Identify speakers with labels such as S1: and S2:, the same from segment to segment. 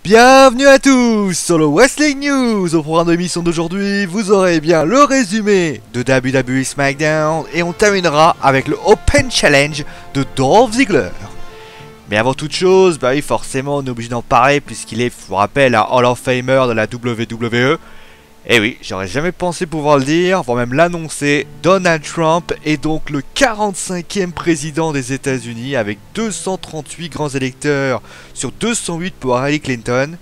S1: Bienvenue à tous sur le Wrestling News. Au programme de l'émission d'aujourd'hui, vous aurez bien le résumé de WWE SmackDown et on terminera avec le Open Challenge de Dolph Ziggler. Mais avant toute chose, bah oui, forcément on est obligé d'en parler puisqu'il est, je vous rappelle, un Hall of Famer de la WWE. Et oui, j'aurais jamais pensé pouvoir le dire, voire même l'annoncer, Donald Trump est donc le 45e président des États-Unis avec 238 grands électeurs sur 208 pour Hillary Clinton.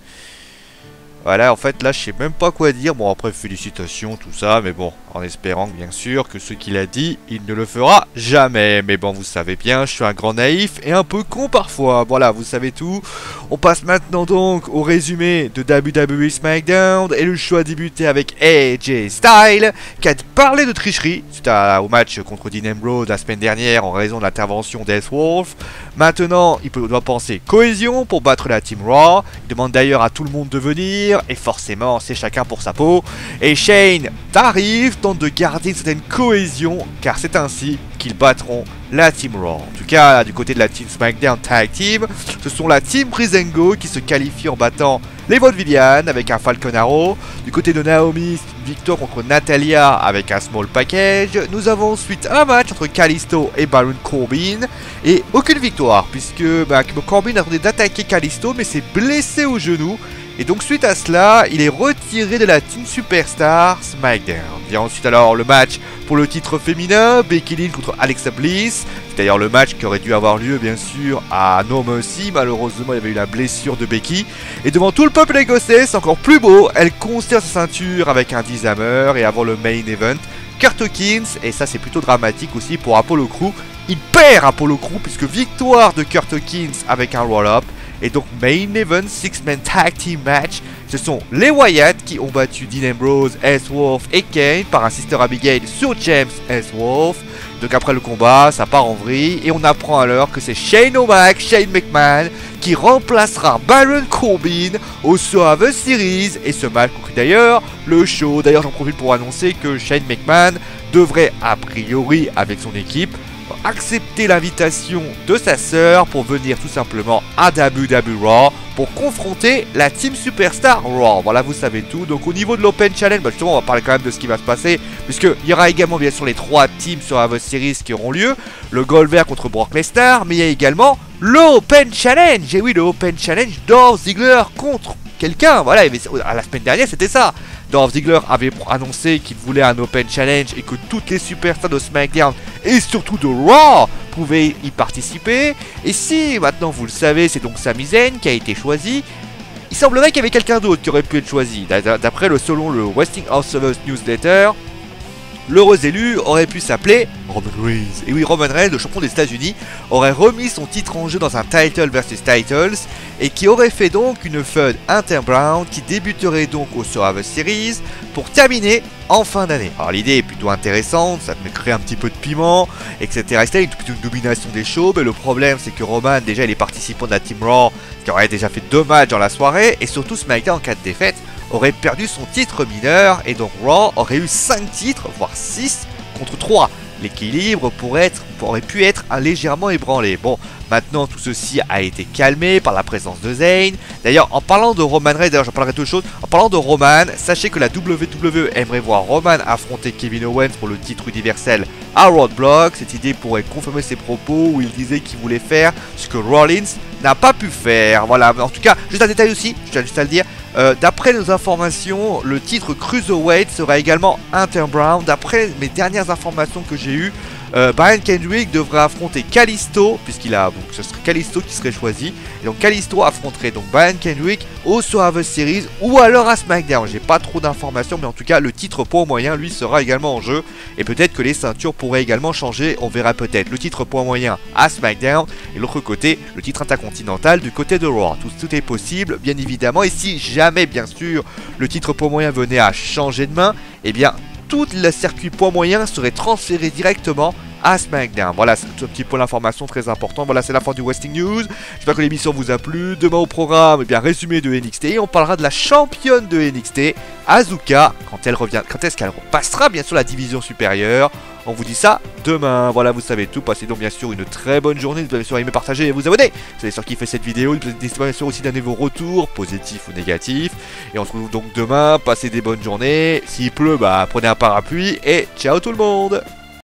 S1: Voilà, en fait là je sais même pas quoi dire, bon après félicitations tout ça, mais bon, en espérant bien sûr que ce qu'il a dit, il ne le fera jamais. Mais bon, vous savez bien, je suis un grand naïf et un peu con parfois, voilà, vous savez tout. On passe maintenant donc au résumé de WWE SmackDown et le choix a débuté avec AJ Styles qui a parlé de tricherie suite au match contre Dean Ambrose la semaine dernière en raison de l'intervention d'Ellsworth. Maintenant, il doit penser cohésion pour battre la Team Raw, il demande d'ailleurs à tout le monde de venir et forcément c'est chacun pour sa peau. Et Shane arrive, tente de garder une certaine cohésion car c'est ainsi qu'ils battront la Team Raw. En tout cas, là, du côté de la Team SmackDown Tag Team, ce sont la Team Breezango qui se qualifie en battant les Vaudevillians avec un Falcon Arrow. Du côté de Naomi, victoire contre Natalia avec un Small Package. Nous avons ensuite un match entre Kalisto et Baron Corbin et aucune victoire puisque Corbin a tenté d'attaquer Kalisto mais s'est blessé au genou. Et donc suite à cela, il est retiré de la Team Superstar SmackDown. Vient ensuite alors le match pour le titre féminin, Becky Lynch contre Alexa Bliss. C'est d'ailleurs le match qui aurait dû avoir lieu bien sûr à No Mercy. Malheureusement il y avait eu la blessure de Becky. Et devant tout le peuple écossais, c'est encore plus beau. Elle conserve sa ceinture avec un Dishammer. Et avant le main event, Kurt Hawkins, et ça c'est plutôt dramatique aussi pour Apollo Crews. Il perd Apollo Crews puisque victoire de Kurt Hawkins avec un roll-up. Et donc main event 6-man tag team match, ce sont les Wyatt qui ont battu Dean Ambrose, Ellsworth et Kane par un Sister Abigail sur James Ellsworth. Donc après le combat, ça part en vrille et on apprend alors que c'est Shane McMahon qui remplacera Baron Corbin au Survivor Series. Et ce match conclut d'ailleurs le show. D'ailleurs j'en profite pour annoncer que Shane McMahon devrait a priori avec son équipe accepter l'invitation de sa sœur pour venir tout simplement à WWE Raw pour confronter la Team Superstar Raw. Voilà, vous savez tout. Donc au niveau de l'Open Challenge, justement on va parler quand même de ce qui va se passer puisqu'il y aura également bien sûr les 3 teams sur Survivor Series qui auront lieu. Le Goldberg contre Brock Lesnar, mais il y a également l'Open Challenge. Et oui, le Open Challenge, Dolph Ziggler contre quelqu'un. Voilà, à la semaine dernière c'était ça. Dolph Ziggler avait annoncé qu'il voulait un Open Challenge et que toutes les superstars de SmackDown et surtout de Raw pouvaient y participer. Et si maintenant vous le savez, c'est donc Sami Zayn qui a été choisi. Il semblerait qu'il y avait quelqu'un d'autre qui aurait pu être choisi. D'après selon le Wrestling Observer Newsletter, l'heureux élu aurait pu s'appeler Roman Reigns. Et oui, Roman Reigns, le champion des États-Unis, aurait remis son titre en jeu dans un Title vs Titles et qui aurait fait donc une feud inter-brand qui débuterait donc au Survivor Series pour terminer en fin d'année. Alors l'idée est plutôt intéressante, ça me crée un petit peu de piment, etc. C'était une domination des shows, mais le problème c'est que Roman, déjà il est participant de la Team Raw, qui aurait déjà fait 2 matchs dans la soirée, et surtout SmackDown en cas de défaite aurait perdu son titre mineur, et donc Raw aurait eu 5 titres, voire 6 contre 3. L'équilibre aurait pu être légèrement ébranlé. Bon, maintenant tout ceci a été calmé par la présence de Zayn. D'ailleurs, en parlant de Roman Reigns, d'ailleurs j'en parlerai de choses. En parlant de Roman, sachez que la WWE aimerait voir Roman affronter Kevin Owens pour le titre universel à Roadblock. Cette idée pourrait confirmer ses propos où il disait qu'il voulait faire ce que Rollins n'a pas pu faire. Voilà, en tout cas, juste un détail aussi, je tiens juste à le dire. D'après nos informations, le titre Cruiserweight sera également inter-brand. D'après mes dernières informations que j'ai eues, Brian Kendrick devrait affronter Kalisto, puisqu'il a, donc ce serait Kalisto qui serait choisi. Et donc Kalisto affronterait donc Brian Kendrick au Survivor Series ou alors à SmackDown. J'ai pas trop d'informations, mais en tout cas le titre poids moyen lui sera également en jeu. Et peut-être que les ceintures pourraient également changer. On verra peut-être le titre poids moyen à SmackDown et l'autre côté le titre intercontinental du côté de Raw. Tout est possible bien évidemment. Et si jamais bien sûr le titre poids moyen venait à changer de main, eh bien tout le circuit poids moyen serait transféré directement à SmackDown. Voilà, c'est un petit peu l'information très importante. Voilà, c'est la fin du Wrestling News. J'espère que l'émission vous a plu. Demain au programme, eh bien, résumé de NXT. On parlera de la championne de NXT, Asuka, quand elle revient, quand est-ce qu'elle repassera bien sûr la division supérieure. On vous dit ça demain. Voilà, vous savez tout. Passez donc bien sûr une très bonne journée. N'hésitez pas bien sûr à aimer, partager et vous abonner. Vous avez sûr kiffé cette vidéo. N'hésitez pas bien sûr aussi à donner vos retours, positifs ou négatifs. Et on se retrouve donc demain. Passez des bonnes journées. S'il pleut, bah prenez un parapluie et ciao tout le monde.